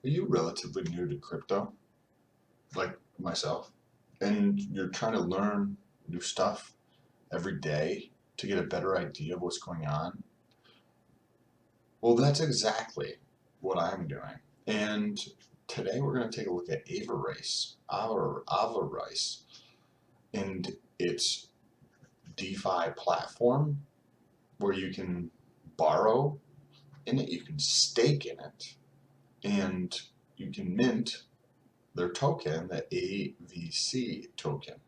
Are you relatively new to crypto, like myself, and you're trying to learn new stuff every day to get a better idea of what's going on? Well, that's exactly what I'm doing. And today we're going to take a look at Avarice and its DeFi platform where you can borrow in it, you can stake in it, and you can mint their token, the AVC token.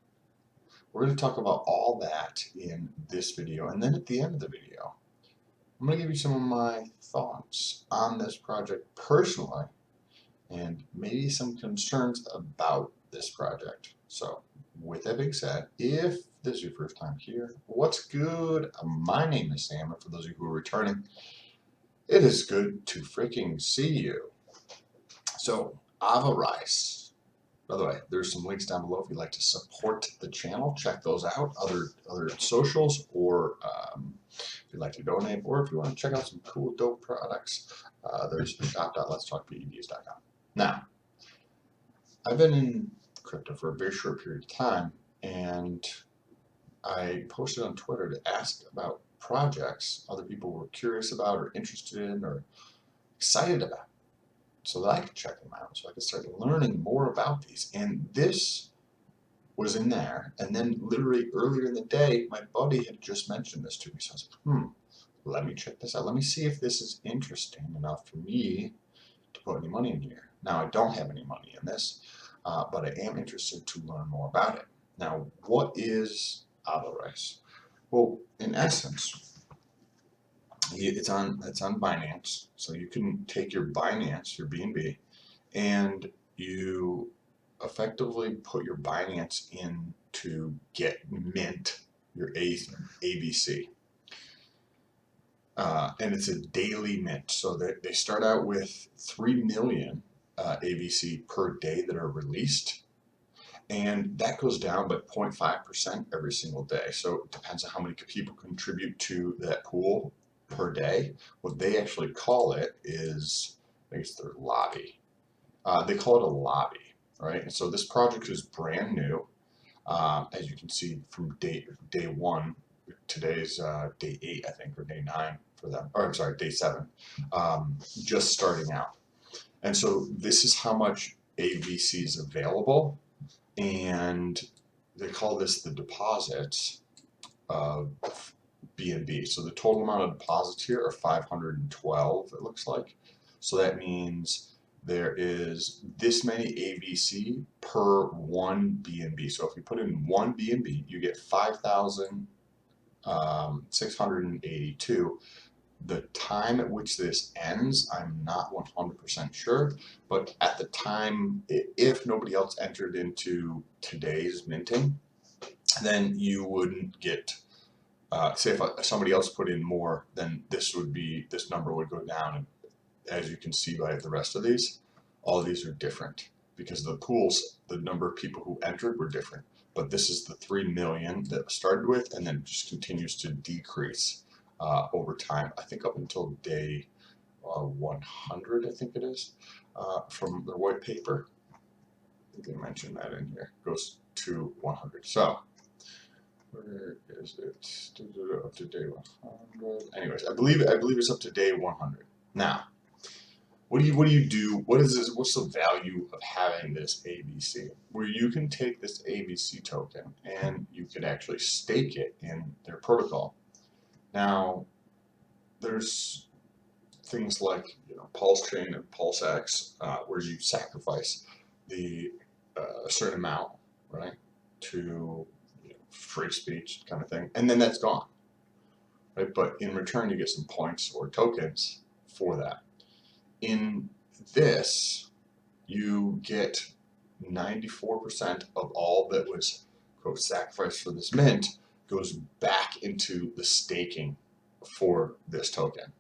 We're going to talk about all that in this video, and then at the end of the video, I'm going to give you some of my thoughts on this project personally, and maybe some concerns about this project. So, with that being said, if this is your first time here, what's good? My name is Sam, and for those of you who are returning, it is good to freaking see you. So, Avarice. By the way, there's some links down below if you'd like to support the channel. Check those out. Other socials, or if you'd like to donate, or if you want to check out some cool, dope products, there's shop.letstalkbnbs.com. Now, I've been in crypto for a very short period of time, and I posted on Twitter to ask about projects other people were curious about, or interested in, or excited about, so that I could check them out, so I could start learning more about these. And this was in there, and then literally earlier in the day, my buddy had just mentioned this to me, so I was like, let me check this out. Let me see if this is interesting enough for me to put any money in here. Now, I don't have any money in this, but I am interested to learn more about it. Now, what is Ararice? Well, in essence, it's on Binance, so you can take your Binance, your BNB, and you effectively put your Binance in to get mint your ABC. And it's a daily mint. So they start out with 3 million AVC per day that are released. And that goes down by 0.5% every single day. So it depends on how many people contribute to that pool per day. What they actually call it is, I think it's their lobby. They call it a lobby, right? And so this project is brand new. As you can see from day one, today's day 8, I think, or day 9 for them, or I'm sorry, day 7, just starting out. And so this is how much AVC is available, and they call this the deposits of BNB. So the total amount of deposits here are 512, it looks like. So that means there is this many AVC per one BNB. So if you put in one BNB, you get 5,682. The time at which this ends, I'm not 100% sure, but at the time, if nobody else entered into today's minting, then you wouldn't get, say if somebody else put in more, then this number would go down. And as you can see by the rest of these, all of these are different because the pools, the number of people who entered were different. But this is the 3 million that started with, and then it just continues to decrease over time. I think up until day 100, I think it is, from the white paper. I think they mentioned that in here. It goes to 100. So where is it? Up to day 100. Anyways, I believe it's up to day 100. Now, what do you do? What is this? What's the value of having this AVC? Where you can take this AVC token and you can actually stake it in their protocol. Now, there's things like Pulse Chain and PulseX, where you sacrifice a certain amount, right, to free speech kind of thing, and then that's gone, right? But in return, you get some points or tokens for that. In this, you get 94% of all that was, quote, sacrificed for this mint goes back into the staking for this token.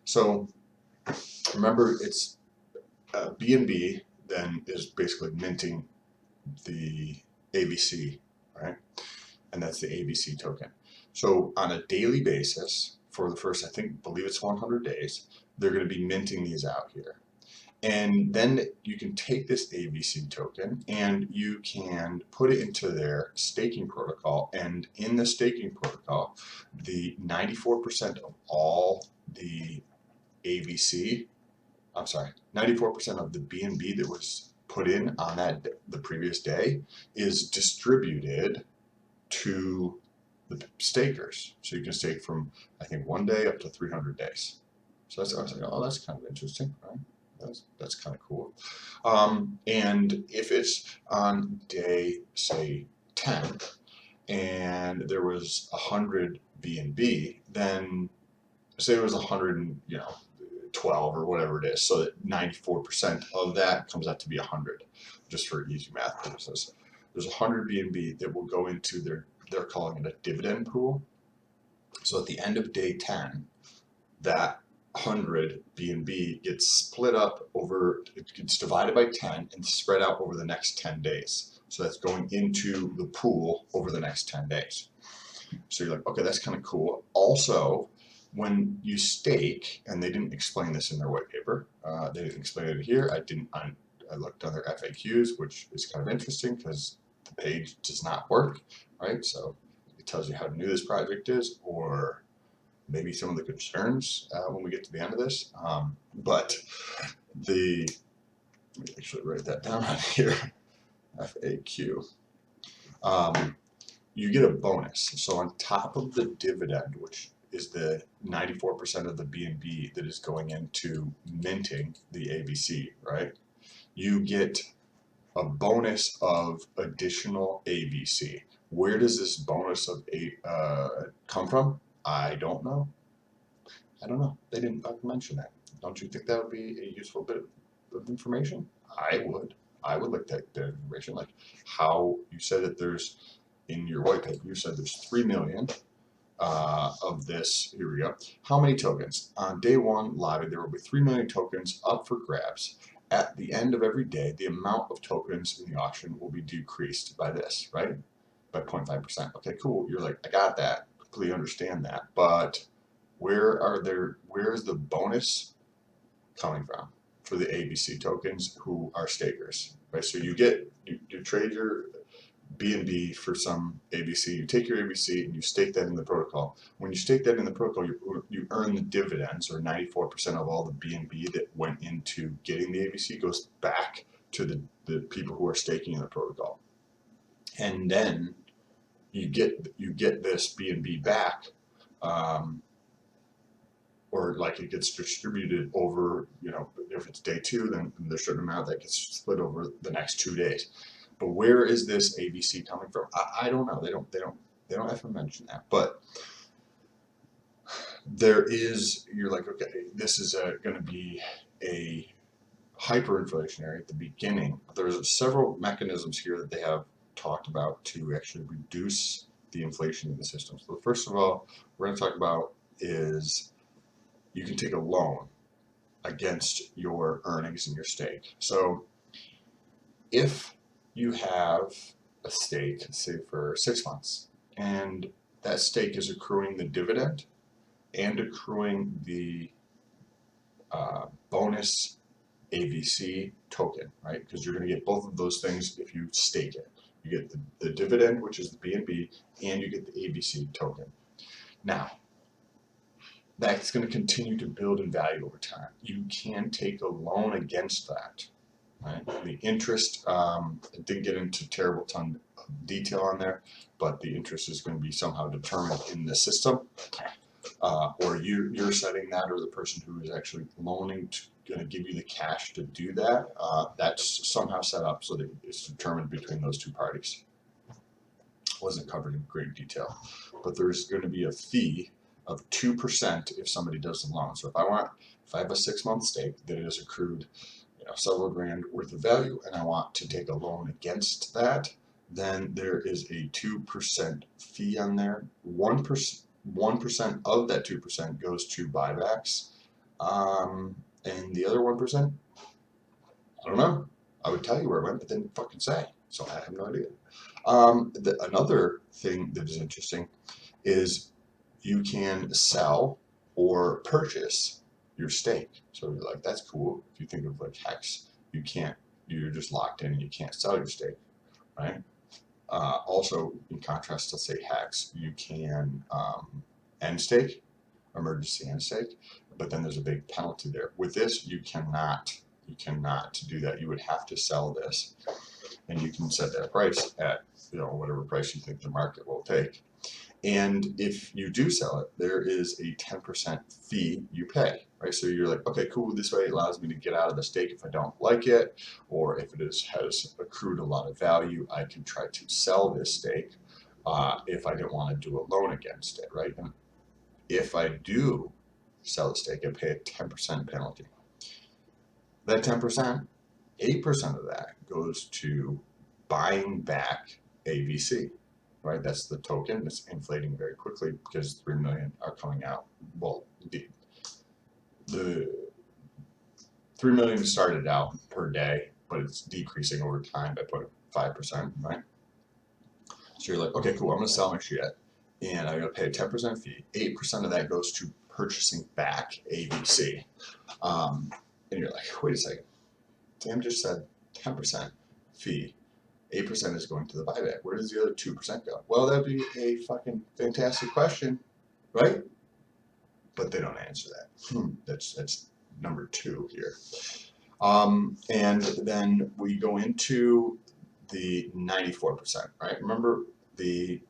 So remember, it's BNB then is basically minting the AVC, right? And that's the AVC token. So on a daily basis, for the first, believe it's 100 days, they're going to be minting these out here. And then you can take this AVC token and you can put it into their staking protocol. And in the staking protocol, the 94% of all the AVC, I'm sorry, 94% of the BNB that was put in on the previous day is distributed to the stakers. So you can stake from, I think, 1 day up to 300 days. So I was like, oh, that's kind of interesting, right? That's kind of cool. And if it's on day, say, 10, and there was 100 BNB, then say it was 112 or whatever it is, so that 94% of that comes out to be 100, just for easy math purposes. There's 100 BNB that will go into they're calling it a dividend pool. So at the end of day 10, that 100 BNB gets split up over, it gets divided by 10 and spread out over the next 10 days. So that's going into the pool over the next 10 days. So you're like, okay, that's kind of cool. Also, when you stake, and they didn't explain this in their white paper, they didn't explain it here. I looked on their FAQs, which is kind of interesting because the page does not work, right? So it tells you how new this project is, or maybe some of the concerns when we get to the end of this. But let me actually write that down on here, FAQ. You get a bonus. So on top of the dividend, which is the 94% of the BNB that is going into minting the AVC, right? You get a bonus of additional AVC. Where does this bonus of come from? I don't know. They didn't mention that. Don't you think that would be a useful bit of information? I would. I would like that bit of information. Like how you said that there's, in your white paper, you said there's 3 million of this. Here we go. How many tokens? On day 1 live, there will be 3 million tokens up for grabs. At the end of every day, the amount of tokens in the auction will be decreased by this, right? By 0.5%. Okay, cool. You're like, I got that. Completely understand that. But where's the bonus coming from for the AVC tokens who are stakers, right? So you trade your BNB for some AVC, you take your AVC and you stake that in the protocol. When you stake that in the protocol, you earn the dividends, or 94% of all the BNB that went into getting the AVC goes back to the people who are staking in the protocol. And then you get this BNB back, or like it gets distributed over, if it's day 2, then there's a certain amount that gets split over the next 2 days. But where is this AVC coming from? I don't know. They don't have to mention that. But there is, you're like, okay, this is going to be a hyperinflationary at the beginning. There's several mechanisms here that they have talked about to actually reduce the inflation in the system. So first of all, we're going to talk about is you can take a loan against your earnings and your stake. So if you have a stake, say for 6 months, and that stake is accruing the dividend and accruing the bonus AVC token, right? Because you're going to get both of those things if you stake it. You get the dividend, which is the BNB, and you get the AVC token. Now, that's going to continue to build in value over time. You can take a loan against that. Right? The interest, it didn't get into terrible ton of detail on there, but the interest is going to be somehow determined in the system, or you're setting that, or the person who is actually loaning going to give you the cash to do that. That's somehow set up so that it's determined between those two parties. Wasn't covered in great detail, but there's going to be a fee of 2% if somebody does the loan. So if I have a 6-month stake that is accrued, several grand worth of value, and I want to take a loan against that, then there is a 2% fee on there. 1% of that 2% goes to buybacks, and the other 1%, I don't know. I would tell you where it went, but then fucking say. So I have no idea. Another thing that is interesting is you can sell or purchase your stake. So you're like, that's cool. If you think of like Hex, you're just locked in and you can't sell your stake, right? Also, in contrast to say Hex, you can end stake, emergency end stake, but then there's a big penalty there. With this, you cannot do that. You would have to sell this, and you can set that price at whatever price you think the market will take. And if you do sell it, there is a 10% fee you pay, right? So you're like, okay, cool, this way it allows me to get out of the stake if I don't like it, or if it has accrued a lot of value, I can try to sell this stake if I didn't want to do a loan against it, right? And if I do sell the stake, I pay a 10% penalty. That 10%, 8% of that goes to buying back AVC. Right, that's the token. It's inflating very quickly because 3 million are coming out. Well, the 3 million started out per day, but it's decreasing over time by 5%, right? So you're like, okay, cool, I'm gonna sell my shit, and I'm gonna pay a 10% fee. 8% of that goes to purchasing back AVC. And you're like, wait a second, Tam just said 10% fee. 8% is going to the buyback. Where does the other 2% go? Well, that'd be a fucking fantastic question, right? But they don't answer that. That's number 2 here. And then we go into the 94%, right? Remember, the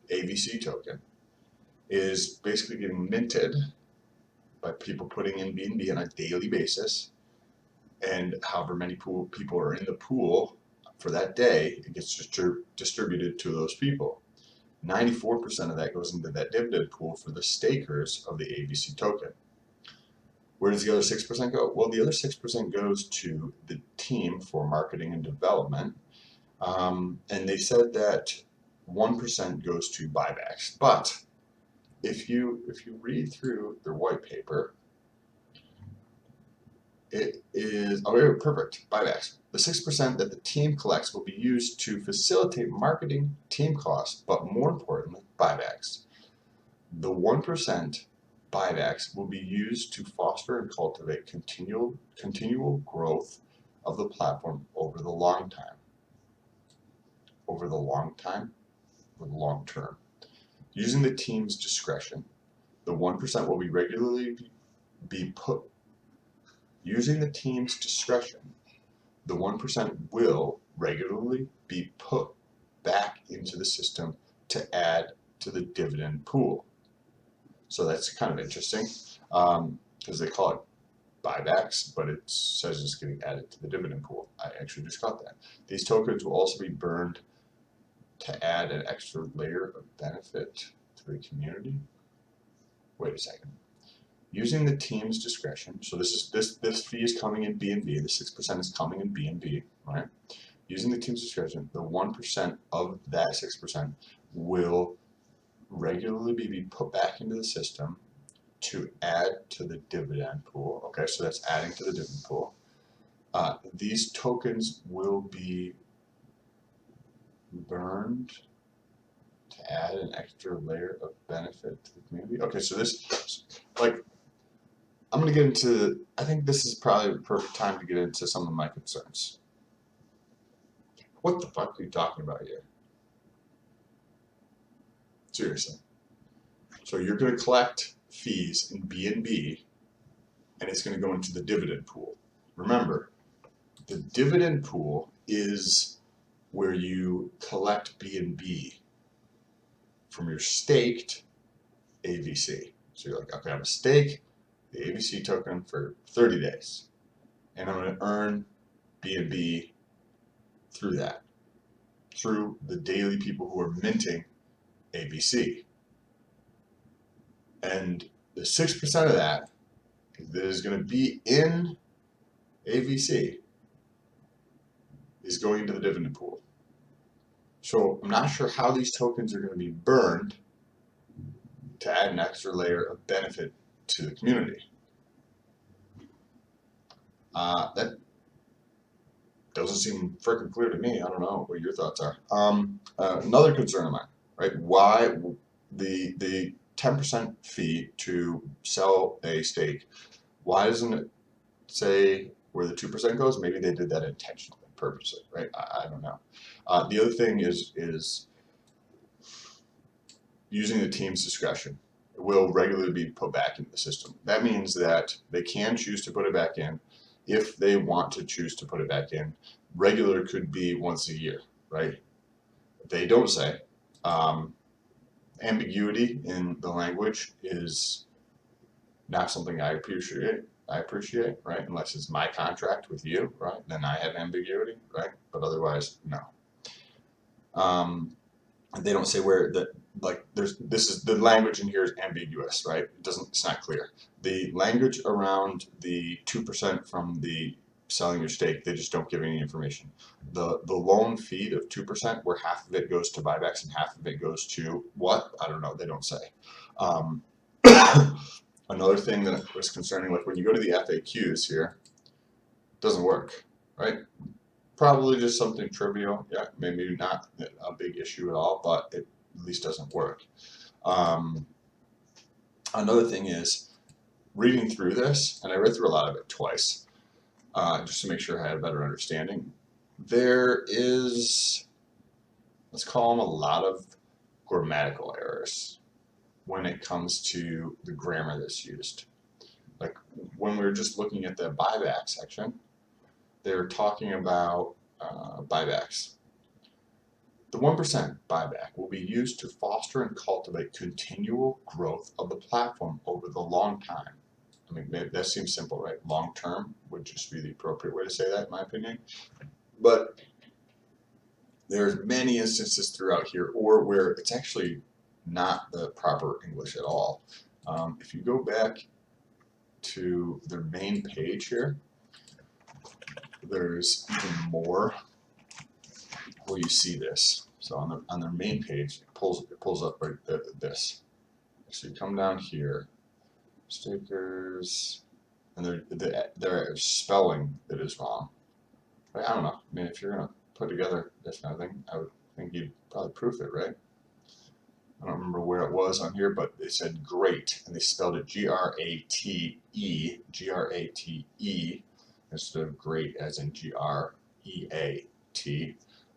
AVC token is basically getting minted by people putting in BNB on a daily basis, and however many people are in the pool for that day, it gets distributed to those people. 94% of that goes into that dividend pool for the stakers of the AVC token. Where does the other 6% go? Well, the other 6% goes to the team for marketing and development. And they said that 1% goes to buybacks. But if you read through their white paper, it is, oh, perfect, buybacks. The 6% that the team collects will be used to facilitate marketing team costs, but more importantly, buybacks. The 1% buybacks will be used to foster and cultivate continual growth of the platform over the long time. Over the long time, or the long term. Using the team's discretion, the 1% will be regularly be put. Using the team's discretion, the 1% will regularly be put back into the system to add to the dividend pool. So that's kind of interesting because they call it buybacks, but it says it's getting added to the dividend pool. I actually just got that. These tokens will also be burned to add an extra layer of benefit to the community. Wait a second. Using the team's discretion, so this fee is coming in BNB, the 6% is coming in BNB, right? Using the team's discretion, the 1% of that 6% will regularly be put back into the system to add to the dividend pool. Okay, so that's adding to the dividend pool. These tokens will be burned to add an extra layer of benefit to the community. Okay, so this, like, I'm going to get into, I think this is probably the perfect time to get into some of my concerns. What the fuck are you talking about here? Seriously. So you're going to collect fees in BNB, and it's going to go into the dividend pool. Remember, the dividend pool is where you collect BNB from your staked AVC. So you're like, okay, I'm a stake the AVC token for 30 days, and I'm going to earn BNB through that, through the daily people who are minting AVC. And the 6% of that is going to be in AVC is going into the dividend pool. So I'm not sure how these tokens are going to be burned to add an extra layer of benefit to the community. That doesn't seem freaking clear to me. I don't know what your thoughts are. Another concern of mine, right? Why the 10% fee to sell a stake Why doesn't it say where the 2% goes? Maybe they did that intentionally, purposely, right? I don't know. The other thing is using the team's discretion. It will regularly be put back into the system. That means that they can choose to put it back in if they want to choose to put it back in. Regular could be once a year, right? They don't say. Ambiguity in the language is not something I appreciate. Right? Unless it's my contract with you, right? Then I have ambiguity, right? But otherwise, no. They don't say where that, like, the language in here is ambiguous, right? It's not clear. The language around the 2% from the selling your stake, they just don't give any information. The loan fee of 2%, where half of it goes to buybacks and half of it goes to what? I don't know. They don't say. Another thing that was concerning, like when you go to the FAQs here, it doesn't work, right? Probably just something trivial. Yeah, maybe not a big issue at all, but it at least doesn't work. Another thing is reading through this, and I read through a lot of it twice, just to make sure I had a better understanding. There is, let's call them a lot of grammatical errors when it comes to the grammar that's used. Like when we were just looking at the buyback section, they were talking about buybacks. The 1% buyback will be used to foster and cultivate continual growth of the platform over the long time. I mean, that seems simple, right? Long term would just be the appropriate way to say that, in my opinion. But there's many instances throughout here, or where it's actually not the proper English at all. If you go back to their main page here, there's even more where you see this. So on their main page, it pulls up right this. So you come down here, stickers, and their spelling that is wrong. Right? I don't know. I mean, if you're gonna put together this kind of thing, I would think you'd probably proof it, right? I don't remember where it was on here, but they said great, and they spelled it G-R-A-T-E, G-R-A-T-E, instead of great as in G-R-E-A-T.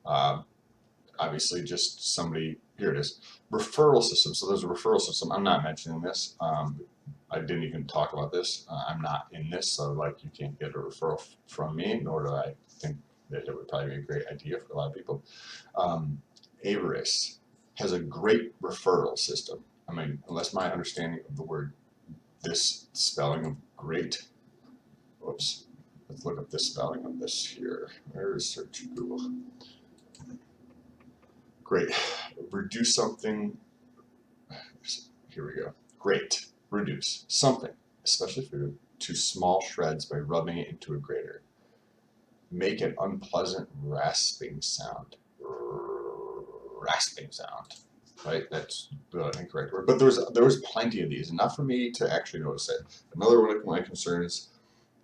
Obviously, just somebody, here it is, referral system. So there's a referral system. I'm not mentioning this. I didn't even talk about this. I'm not in this, so like you can't get a referral from me, nor do I think that it would probably be a great idea for a lot of people. Ararice has a great referral system. I mean, unless my understanding of the word, this spelling of great, whoops, let's look up this spelling of this here. Where is search Google? Great, reduce something, here we go. Great, reduce something, especially food, to small shreds by rubbing it into a grater. Make an unpleasant rasping sound. Rasping sound, right? That's the incorrect word. But there was plenty of these, enough for me to actually notice it. Another one of my concerns,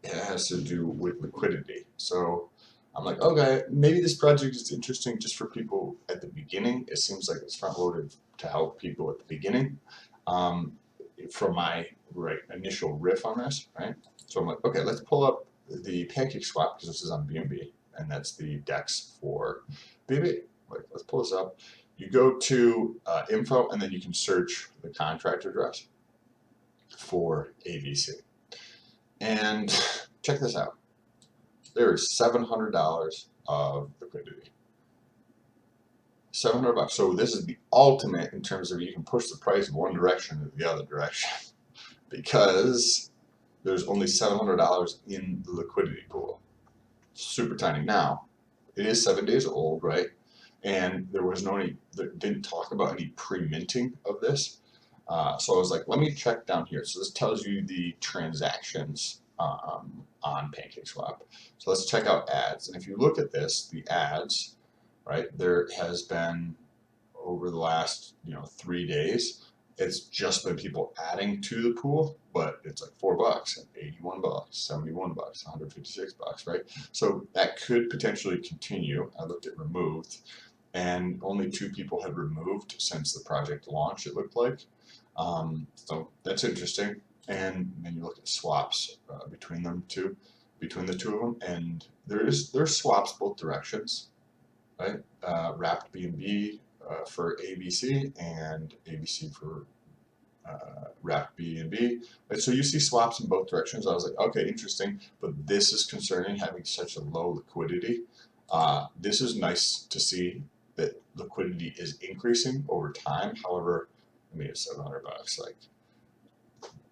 it has to do with liquidity. So I'm like, okay, maybe this project is interesting just for people at the beginning. It seems like it's front loaded to help people at the beginning. From my initial riff on this, right? So I'm like, okay, let's pull up the pancake swap because this is on BNB, and that's the DEX for BNB. Like, let's pull this up. You go to info, and then you can search the contract address for AVC. And check this out. There's $700 of liquidity. $700. So this is the ultimate in terms of you can push the price one direction or the other direction because there's only $700 in the liquidity pool. Super tiny. Now, it is 7 days old, right? And there was didn't talk about any pre-minting of this. So I was like, let me check down here. So this tells you the transactions on PancakeSwap. So let's check out ads. And if you look at this, the ads, right, there has been over the last 3 days, it's just been people adding to the pool, but it's like $4 and $81, $71, $156, right? So that could potentially continue. I looked at removed, and only 2 people had removed since the project launched, it looked like. So that's interesting. and then you look at swaps between the two of them, and there's swaps both directions, right? Wrapped BNB for AVC and AVC for wrapped BNB. Right? So you see swaps in both directions. I was like, okay, interesting, but this is concerning, having such a low liquidity. This is nice to see that liquidity is increasing over time. However, I mean, it's $700. Like,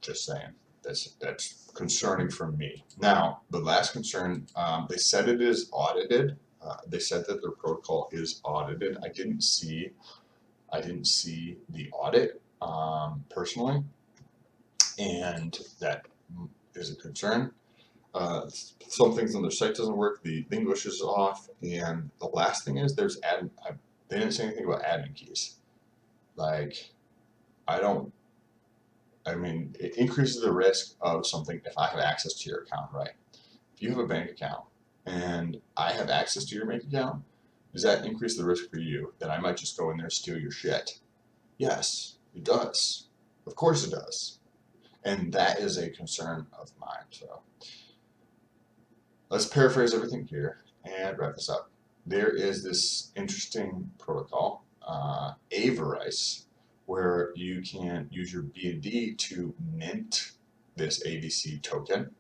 just saying, that's concerning for me. Now, the last concern, they said it is audited. They said that their protocol is audited. I didn't see the audit personally, and that is a concern. Some things on their site doesn't work. The English is off, and the last thing is they didn't say anything about admin keys. Like, I mean, it increases the risk of something if I have access to your account, right? If you have a bank account and I have access to your bank account, does that increase the risk for you that I might just go in there and steal your shit? Yes, it does. Of course it does. And that is a concern of mine. So let's paraphrase everything here and wrap this up. There is this interesting protocol, Ararice, where you can use your BNB to mint this AVC token.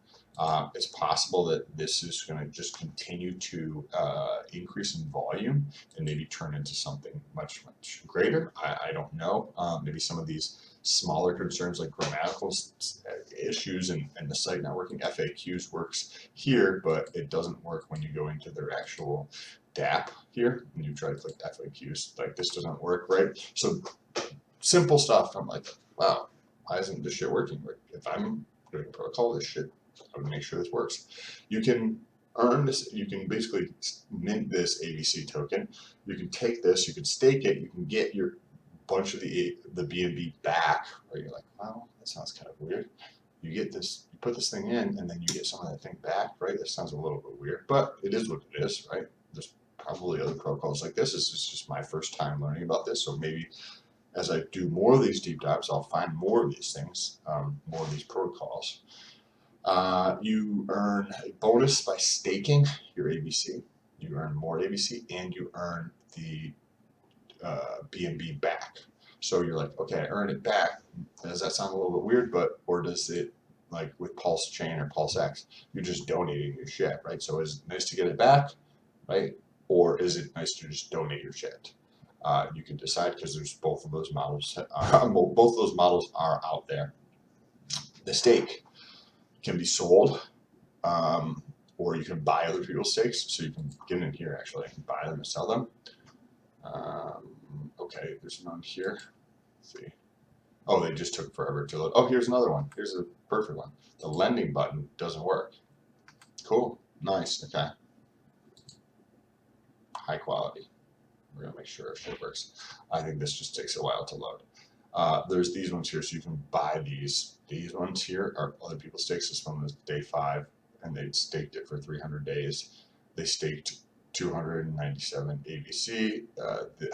It's possible that this is going to just continue to increase in volume and maybe turn into something much, much greater. I don't know. Maybe some of these smaller concerns like grammatical issues and the site not working, FAQs works here, but it doesn't work when you go into their actual DApp here and you try to click FAQs. Like, this doesn't work, right? So simple stuff. I'm like, wow, why isn't this shit working? Like, if I'm doing a protocol, this shit, I would make sure this works. You can earn this, you can basically mint this AVC token. You can take this, you can stake it, you can get your bunch of the BNB back, or you're like, well, that sounds kind of weird. You get this, you put this thing in, and then you get some of that thing back, right? That sounds a little bit weird, but it is what it is, right? There's probably other protocols like this. This is just my first time learning about this, so maybe as I do more of these deep dives, I'll find more of these things, more of these protocols. You earn a bonus by staking your AVC. You earn more AVC, and you earn the BNB back. So you're like, okay, I earn it back. Does that sound a little bit weird? Or does it, like with Pulse Chain or Pulse X, you're just donating your shit, right? So is it nice to get it back, right? Or is it nice to just donate your shit? You can decide, because there's both of those models. Both of those models are out there. The stake can be sold, or you can buy other people's stakes. So you can get in here, actually. I can buy them and sell them. Okay, there's none here. Let's see. Oh, they just took forever to load. Oh, here's another one. Here's a perfect one. The lending button doesn't work. Cool. Nice. Okay. High quality. We're going to make sure our shit works. I think this just takes a while to load. There's these ones here, so you can buy these. These ones here are other people's stakes. This one was day 5, and they staked it for 300 days. They staked 297 AVC.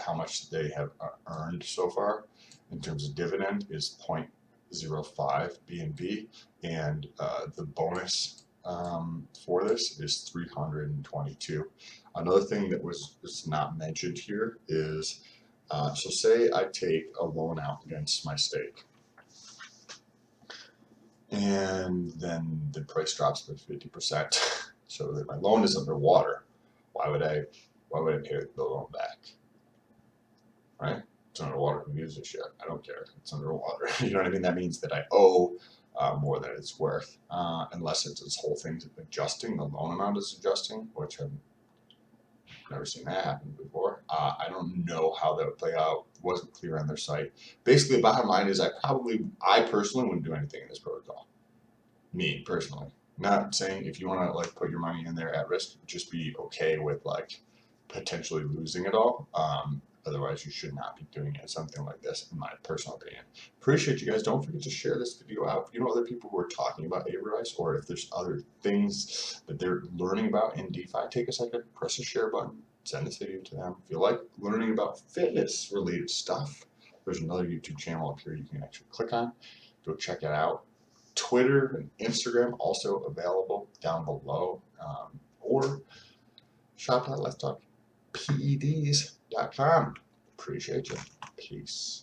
How much they have earned so far in terms of dividend is 0.05 BNB, and the bonus for this is 322. Another thing that was not mentioned here is, so say I take a loan out against my stake, and then the price drops by 50%, so that my loan is underwater. Why would I pay the loan back? Right? It's underwater. Who gives a shit? I don't care. It's underwater. You know what I mean? That means that I owe more than it's worth, unless it's this whole thing adjusting. The loan amount is adjusting, which I've never seen that happen before. I don't know how that would play out. It wasn't clear on their site. Basically, the bottom line is I personally wouldn't do anything in this protocol. Me personally. Not saying if you want to like put your money in there at risk, just be okay with like potentially losing it all. Otherwise, you should not be doing it, something like this, in my personal opinion. Appreciate you guys. Don't forget to share this video out. If you know other people who are talking about Ararice, or if there's other things that they're learning about in DeFi, take a second, press the share button, send this video to them. If you like learning about fitness-related stuff, there's another YouTube channel up here you can actually click on. Go check it out. Twitter and Instagram also available down below, or shop.letstalkpeds.com. Appreciate you. Peace.